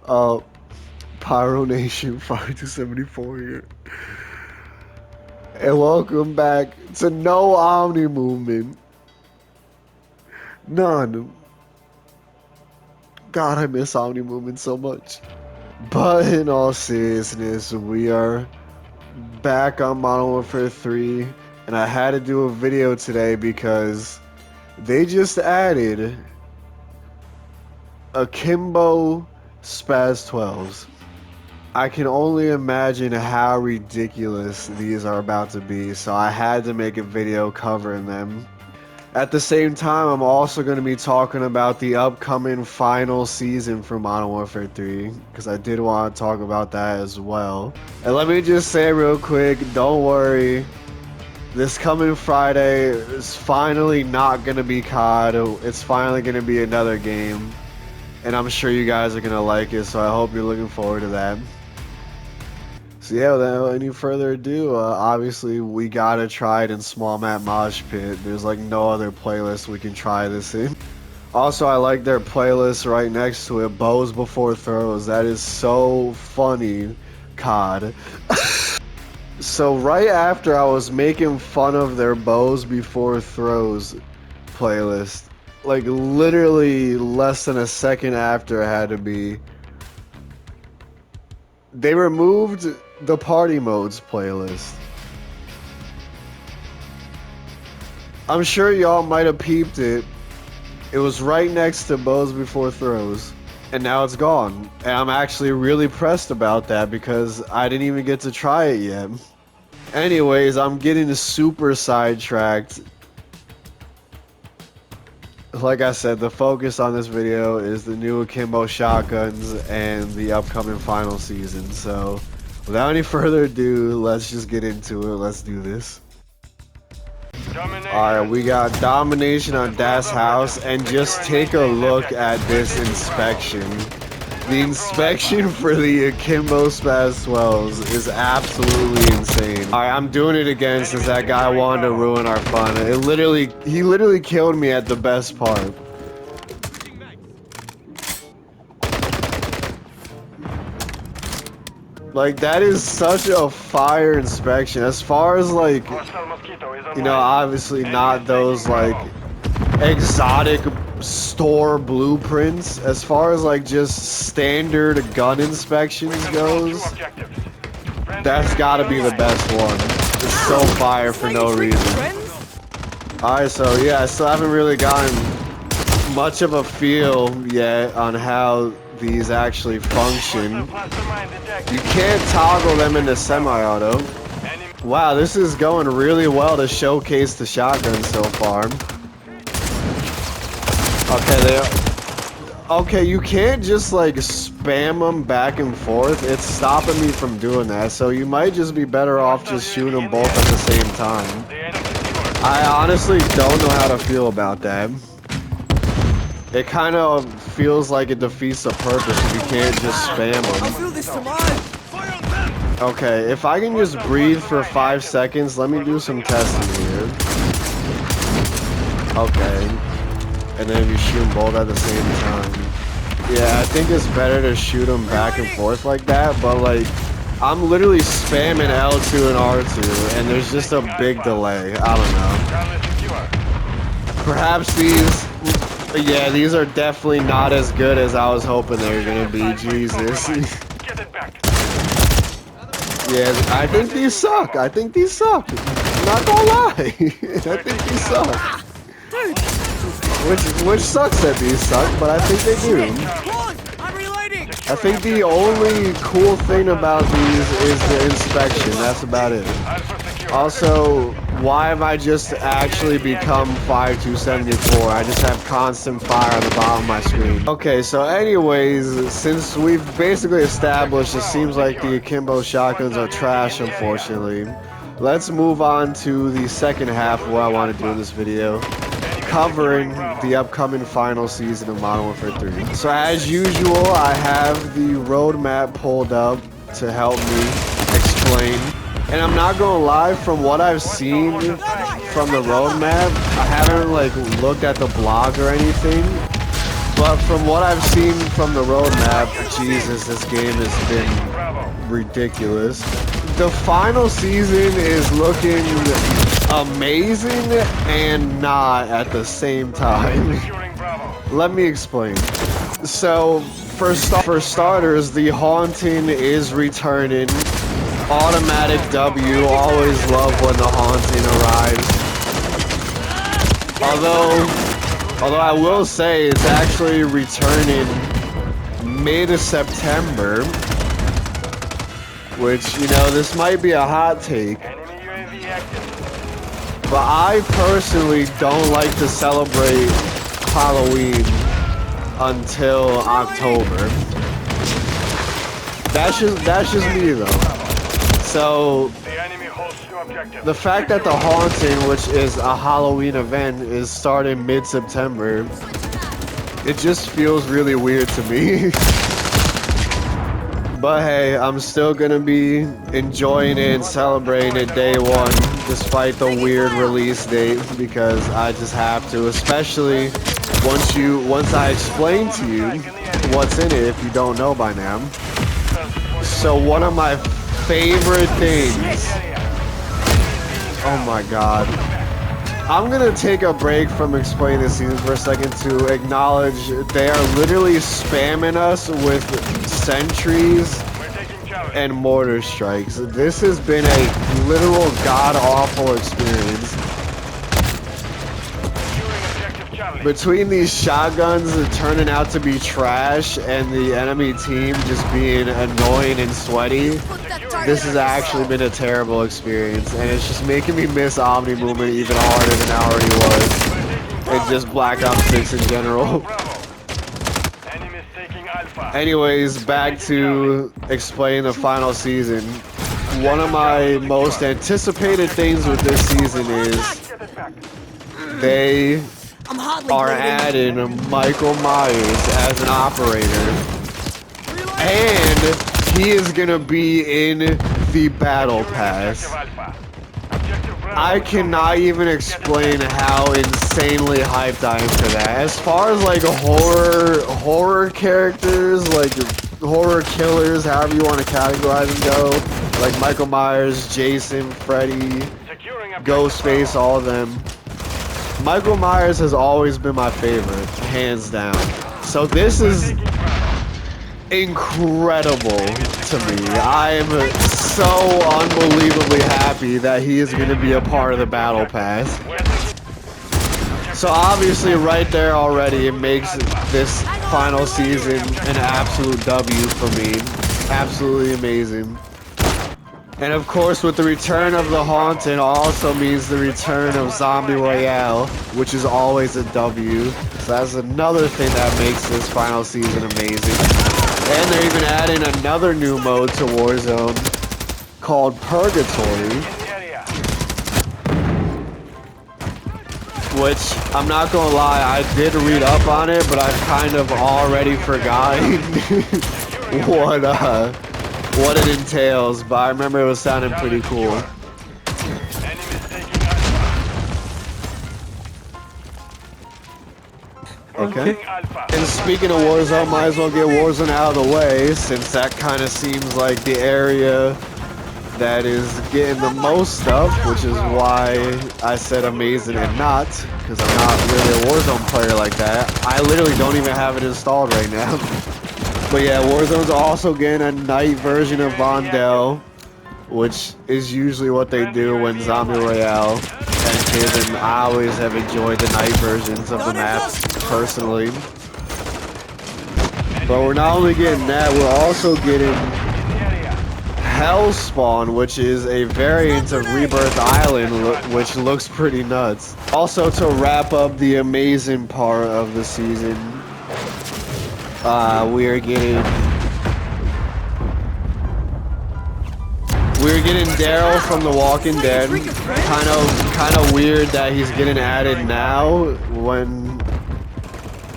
Uh, Pyro Nation 5274 here. And welcome back to No Omni Movement. None. God, I miss Omni Movement so much. But in all seriousness, we are back on Modern Warfare 3. And I had to do a video today because they just added Akimbo Spaz 12s. I can only imagine how ridiculous these are about to be, so I had to make a video covering them. At the same time, I'm also going to be talking about the upcoming final season for Modern Warfare 3, because I did want to talk about that as well. And let me just say real quick, don't worry, this coming Friday is finally not going to be COD, it's finally going to be another game, and I'm sure you guys are going to like it, so I hope you're looking forward to that. So yeah, without any further ado, obviously we gotta try it in Small Map Mosh Pit. There's like no other playlist we can try this in. Also, I like their playlist right next to it, Bows Before Throws. That is so funny, COD. So right after I was making fun of their Bows Before Throws playlist, like literally less than a second after it had to be, they removed the Party Modes playlist. I'm sure y'all might have peeped it. It was right next to Bows Before Throws, and now it's gone. And I'm actually really pressed about that because I didn't even get to try it yet. Anyways, I'm getting super sidetracked. Like I said, the focus on this video is the new Akimbo shotguns and the upcoming final season. So, without any further ado, let's just get into it. Let's do this. Alright, we got domination on Das House, and just take a look at this inspection. The inspection for the Akimbo Spaz 12s is absolutely insane. Alright, I'm doing it again since that guy wanted to ruin our fun. He literally killed me at the best part. Like, that is such a fire inspection. As far as like, you know, obviously not those like exotic store blueprints. As far as like just standard gun inspections goes, that's gotta be the best one. It's so fire for no reason. Alright, so yeah, I still haven't really gotten much of a feel yet on how these actually function. You can't toggle them into semi-auto. Wow, this is going really well to showcase the shotgun so far. Okay, you can't just like spam them back and forth. It's stopping me from doing that, so you might just be better off just shooting them both at the same time. I honestly don't know how to feel about that. It kind of feels like it defeats the purpose if you can't just spam them. Okay, if I can just breathe for 5 seconds, let me do some testing here. Okay. And then if you shoot them both at the same time. Yeah, I think it's better to shoot them back and forth like that, but like, I'm literally spamming L2 and R2, and there's just a big delay. I don't know. Perhaps yeah, these are definitely not as good as I was hoping they were gonna be. Jesus. Yeah, I think these suck. I'm not gonna lie. I think these suck. Which sucks that these suck, but I think they do. I think the only cool thing about these is the inspection. That's about it. Also, why have I just actually become 5274? I just have constant fire on the bottom of my screen. Okay, so anyways, since we've basically established it seems like the Akimbo shotguns are trash, unfortunately, let's move on to the second half of what I want to do in this video, covering the upcoming final season of Modern Warfare 3. So as usual, I have the roadmap pulled up to help me explain. And I'm not gonna lie, from what I've seen from the roadmap, I haven't like looked at the blog or anything, But from what I've seen from the roadmap, Jesus, this game has been ridiculous. The final season is looking amazing and not at the same time. Let me explain. So, for starters, the Haunting is returning. Automatic W, always love when the Haunting arrives. Although I will say it's actually returning mid-September, which, you know, this might be a hot take, but I personally don't like to celebrate Halloween until October. That's just me though. So the fact that the Haunting, which is a Halloween event, is starting mid-September, it just feels really weird to me. But hey, I'm still gonna be enjoying it and celebrating it day one, despite the weird release date, because I just have to, especially once I explain to you what's in it if you don't know by now. So one of my favorite things, oh my god. I'm gonna take a break from explaining the season for a second to acknowledge they are literally spamming us with sentries and mortar strikes. This has been a literal god-awful experience. Between these shotguns turning out to be trash and the enemy team just being annoying and sweaty, this has actually been a terrible experience, and it's just making me miss Omnimovement even harder than I already was, and just Black Ops 6 in general. Anyways, back to explain the final season. One of my most anticipated things with this season is they are adding Michael Myers as an operator, and he is gonna be in the battle pass. I cannot even explain how insanely hyped I am for that. As far as like horror characters, like horror killers, however you want to categorize them go, like Michael Myers, Jason, Freddy, Ghostface, all of them. Michael Myers has always been my favorite, hands down. So this is incredible to me. I am so unbelievably happy that he is going to be a part of the battle pass. So obviously right there already it makes this final season an absolute W for me. Absolutely amazing. And of course, with the return of the Haunting also means the return of Zombie Royale, which is always a W. So that's another thing that makes this final season amazing. And they're even adding another new mode to Warzone called Purgatory, which, I'm not gonna lie, I did read up on it, but I've kind of already forgotten what it entails, but I remember it was sounding pretty cool. Okay. And speaking of Warzone, might as well get Warzone out of the way, since that kind of seems like the area that is getting the most stuff, which is why I said amazing and not, because I'm not really a Warzone player like that. I literally don't even have it installed right now. But yeah, Warzone's also getting a night version of Vondel, which is usually what they do when Zombie Royale enters, and I always have enjoyed the night versions of the maps, personally. But we're not only getting that, we're also getting Hellspawn, which is a variant of Rebirth Island, which looks pretty nuts. Also, to wrap up the amazing part of the season, we're getting Daryl from The Walking Dead. Kind of weird that he's getting added now when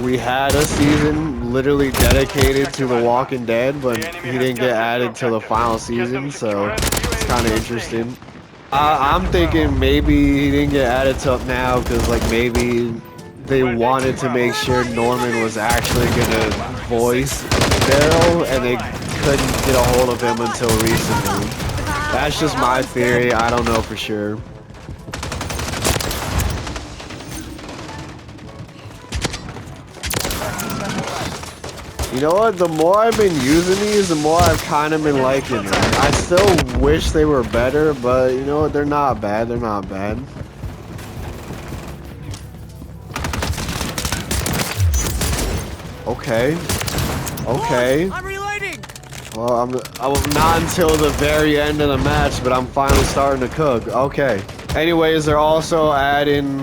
we had a season literally dedicated to The Walking Dead, but he didn't get added till the final season, so it's kind of interesting. I'm thinking maybe he didn't get added till now because like maybe they wanted to make sure Norman was actually gonna voice Daryl, and they couldn't get a hold of him until recently. That's just my theory. I don't know for sure. You know what? The more I've been using these, the more I've kind of been liking them. I still wish they were better, but you know what? They're not bad. They're not bad. Okay. Okay. I'm reloading. Well, I'm not until the very end of the match, but I'm finally starting to cook. Okay. Anyways, they're also adding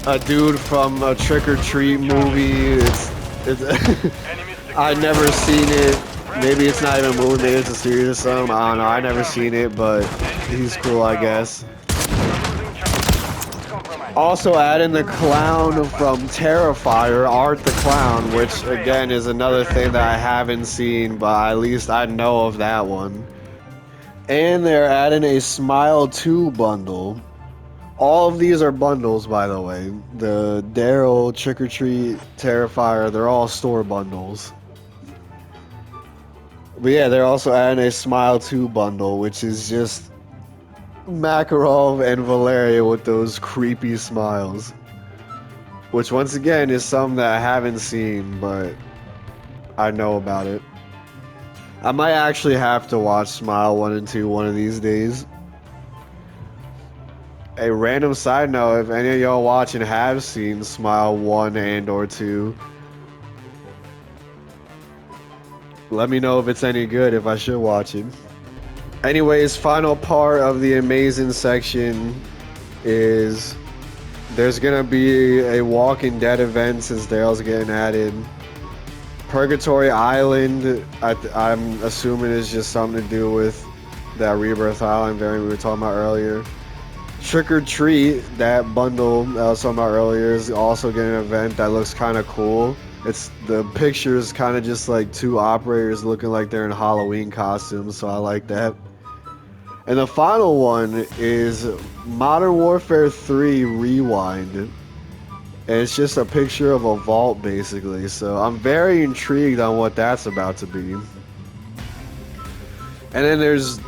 a dude from a Trick or Treat movie. It's I've never seen it. Maybe it's not even a movie, maybe it's a series or something. I don't know. I never seen it, but he's cool, I guess. Also adding the clown from Terrifier, Art the Clown, which again is another thing that I haven't seen, but at least I know of that one. And they're adding a Smile 2 bundle. All of these are bundles, by the way. The Daryl, Trick or Treat, Terrifier, they're all store bundles. But yeah, they're also adding a Smile 2 bundle, which is just Makarov and Valeria with those creepy smiles. Which once again is something that I haven't seen, but I know about it. I might actually have to watch Smile 1 and 2 one of these days. A random side note, if any of y'all watching have seen Smile 1 and or 2, let me know if it's any good, if I should watch it. Anyways, final part of the amazing section is there's gonna be a Walking Dead event since Dale's getting added. Purgatory Island, I'm assuming is just something to do with that Rebirth Island variant we were talking about earlier. Trick or Treat, that bundle that I was talking about earlier, is also getting an event that looks kind of cool. It's the pictures kind of just like two operators looking like they're in Halloween costumes, so I like that. And the final one is Modern Warfare 3 Rewind. And it's just a picture of a vault basically, so I'm very intrigued on what that's about to be. And then there's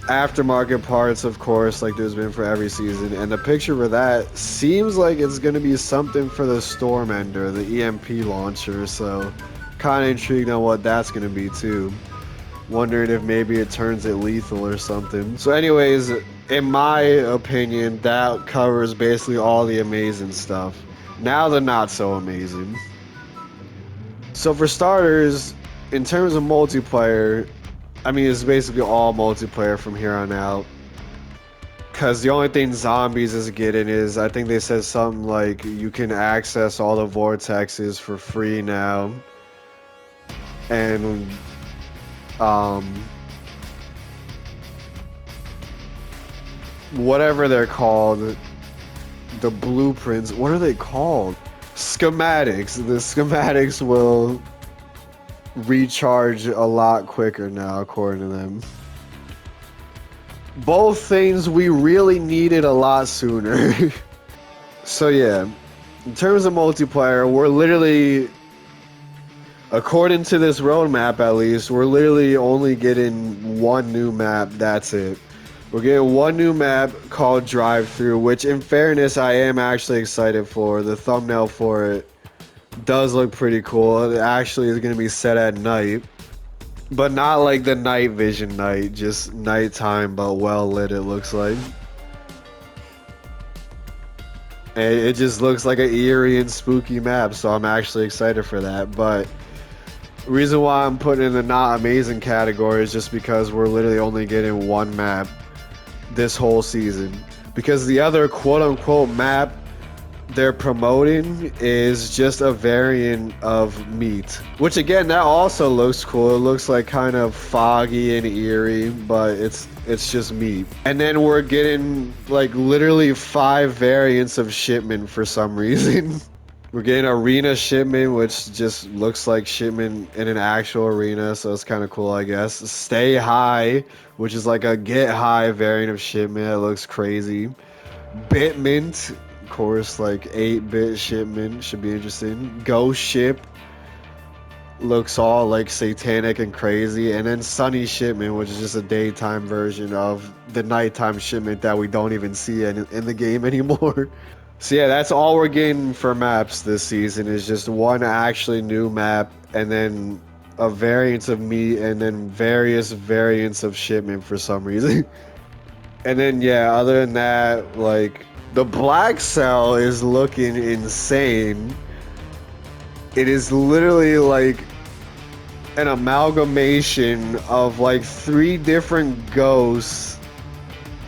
aftermarket parts, of course, like there's been for every season, and the picture for that seems like it's going to be something for the Stormender, the EMP launcher, so kind of intrigued on what that's going to be too. Wondering if maybe it turns it lethal or something. So anyways, in my opinion, that covers basically all the amazing stuff. Now the not so amazing. So for starters, in terms of multiplayer, I mean, it's basically all multiplayer from here on out. Because the only thing Zombies is getting is, I think they said something like, you can access all the vortexes for free now. And, whatever they're called, the blueprints, what are they called? Schematics. The schematics will recharge a lot quicker now, according to them. Both things we really needed a lot sooner. So yeah, in terms of multiplayer, we're literally, according to this roadmap at least, we're literally only getting one new map, that's it. We're getting one new map called Drive-Thru, which in fairness I am actually excited for. The thumbnail for it does look pretty cool. It actually is going to be set at night, but not like the night vision night, just nighttime but well lit it looks like. And it just looks like an eerie and spooky map, so I'm actually excited for that. But the reason why I'm putting in the not amazing category is just because we're literally only getting one map this whole season, because the other quote-unquote map they're promoting is just a variant of Meat, which again, that also looks cool. It looks like kind of foggy and eerie, but it's just Meat. And then we're getting like literally 5 variants of Shipment for some reason. We're getting Arena Shipment, which just looks like Shipment in an actual arena, so it's kind of cool, I guess. Stay High, which is like a Get High variant of Shipment. It looks crazy. Bitmint, course, like 8-bit shipment should be interesting. Ghost ship looks all like satanic and crazy, and then Sunny shipment, which is just a daytime version of the nighttime shipment that we don't even see in the game anymore. So yeah, that's all we're getting for maps this season, is just one actually new map, and then a variant of meat, and then various variants of shipment for some reason. And then yeah, other than that, like, the black cell is looking insane. It is literally like an amalgamation of like 3 different ghosts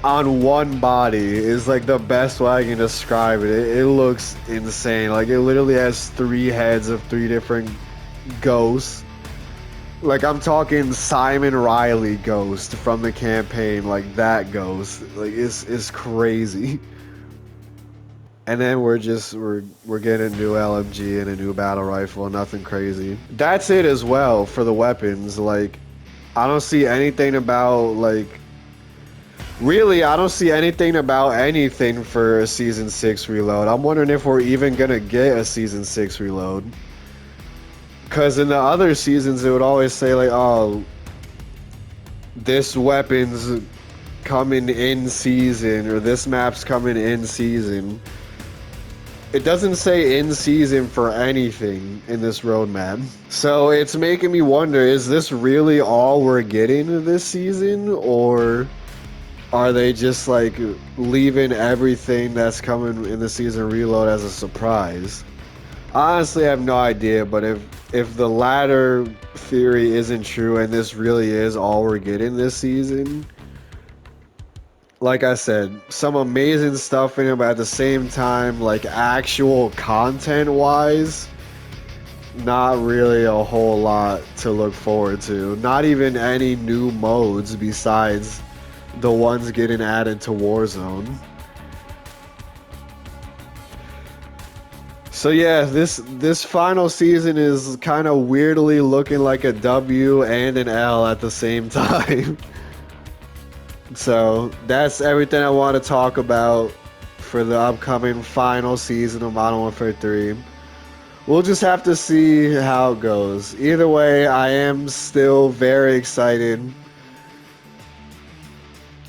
on one body is like the best way I can describe it. It looks insane. Like, it literally has 3 heads of 3 different ghosts. Like, I'm talking Simon Riley ghost from the campaign, like that ghost. Like, it's crazy. And then we're getting a new LMG and a new battle rifle, nothing crazy. That's it as well for the weapons. Like, I don't see anything about, like, really, I don't see anything about anything for a Season 6 reload. I'm wondering if we're even gonna get a Season 6 reload. Because in the other seasons, it would always say, like, oh, this weapon's coming in season, or this map's coming in season. It doesn't say in season for anything in this roadmap. So it's making me wonder, is this really all we're getting this season? Or are they just like leaving everything that's coming in the season reload as a surprise? Honestly, I have no idea, but if the latter theory isn't true and this really is all we're getting this season, like I said, some amazing stuff in it, but at the same time, like, actual content-wise, not really a whole lot to look forward to. Not even any new modes besides the ones getting added to Warzone. So yeah, this final season is kind of weirdly looking like a W and an L at the same time. So that's everything I want to talk about for the upcoming final season of Modern Warfare 3. We'll just have to see how it goes. Either way, I am still very excited.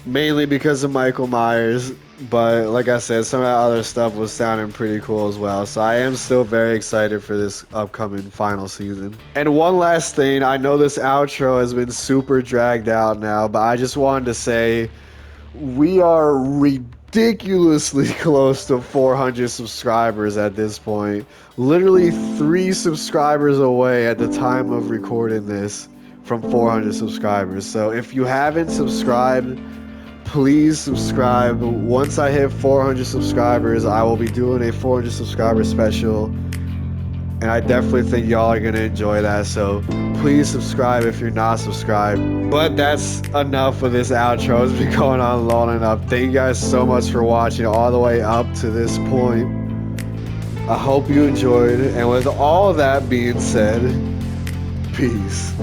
Mainly because of Michael Myers. But like I said, some of that other stuff was sounding pretty cool as well. So I am still very excited for this upcoming final season. And one last thing, I know this outro has been super dragged out now, but I just wanted to say we are ridiculously close to 400 subscribers at this point. Literally 3 subscribers away at the time of recording this from 400 subscribers. So if you haven't subscribed, please subscribe. Once I hit 400 subscribers, I will be doing a 400 subscriber special, and I definitely think y'all are gonna enjoy that. So please subscribe if you're not subscribed. But that's enough of this outro. It's been going on long enough. Thank you guys so much for watching all the way up to this point. I hope you enjoyed, and with all that being said, peace.